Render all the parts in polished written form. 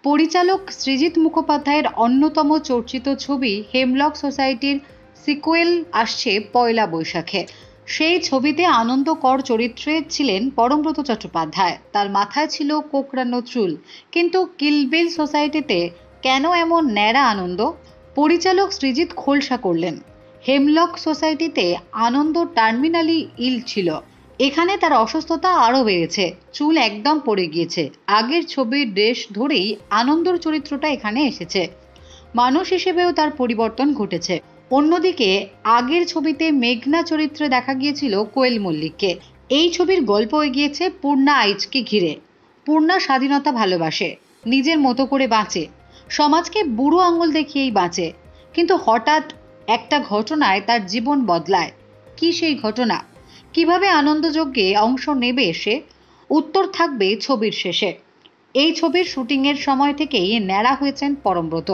পরিচালক সৃজিত মুখোপাধ্যায়ের অন্যতম চর্চিত ছবি হেমলক সোসাইটির সিক্যুয়েল আসছে পয়লা বৈশাখে। সেই ছবিতে আনন্দকর চরিত্রে ছিলেন পরমব্রত চট্টোপাধ্যায়। তার মাথায় ছিল কোঁকড়ানো চুল। কিন্তু কিলবিল সোসাইটিতে কেন এমন ন্যাড়া আনন্দ? পরিচালক সৃজিত খোলসা করলেন, হেমলক সোসাইটিতে আনন্দ টার্মিনালি ইল ছিল। এখানে তার অসুস্থতা আরও বেড়েছে, চুল একদম পড়ে গিয়েছে। আগের ছবির রেশ ধরেই আনন্দর চরিত্রটা এখানে এসেছে। মানুষ হিসেবেও তার পরিবর্তন ঘটেছে। অন্যদিকে আগের ছবিতে মেঘনা চরিত্রে দেখা গিয়েছিল কোয়েল মল্লিককে। এই ছবির গল্প এগিয়েছে পূর্ণা আইচকে ঘিরে। পূর্ণা স্বাধীনতা ভালোবাসে, নিজের মতো করে বাঁচে, সমাজকে বুড়ো আঙুল দেখিয়েই বাঁচে। কিন্তু হঠাৎ একটা ঘটনায় তার জীবন বদলায়। কি সেই ঘটনা? কিভাবে আনন্দযজ্ঞে অংশ নেবে সে? উত্তর থাকবে ছবির শেষে। এই ছবির শুটিংয়ের সময় থেকেই ন্যাড়া হয়েছেন পরমব্রত।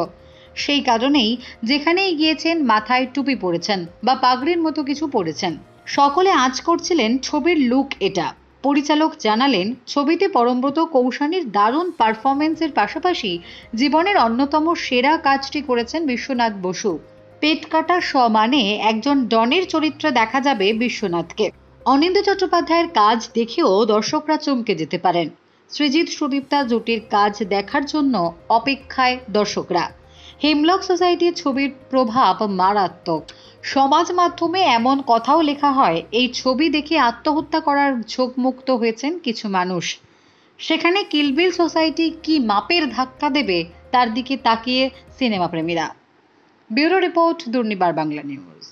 সেই কারণেই যেখানেই গিয়েছেন মাথায় টুপি পরেছেন বা পাগড়ির মতো কিছু পরেছেন। সকলে আঁচ করছিলেন ছবির লুক এটা। পরিচালক জানালেন, ছবিতে পরমব্রত কৌশানীর দারুণ পারফরমেন্সের পাশাপাশি জীবনের অন্যতম সেরা কাজটি করেছেন বিশ্বনাথ বসু। পেট কাটা সমানে একজন ডনের চরিত্রে দেখা যাবে বিশ্বনাথকে। অনিন্দ্য চট্টোপাধ্যায়ের কাজ দেখেও দর্শকরা চমকে যেতে পারেন। সৃজিত সুদীপ্তা জুটির কাজ দেখার জন্য অপেক্ষায় দর্শকরা। হেমলক সোসাইটির ছবির প্রভাব মারাত্মক। সমাজ মাধ্যমে এমন কথাও লেখা হয়, এই ছবি দেখে আত্মহত্যা করার ঝোঁকমুক্ত হয়েছেন কিছু মানুষ। সেখানে কিলবিল সোসাইটি কি মাপের ধাক্কা দেবে তার দিকে তাকিয়ে সিনেমা প্রেমীরা। Bureau report, Durnibar Bangla news.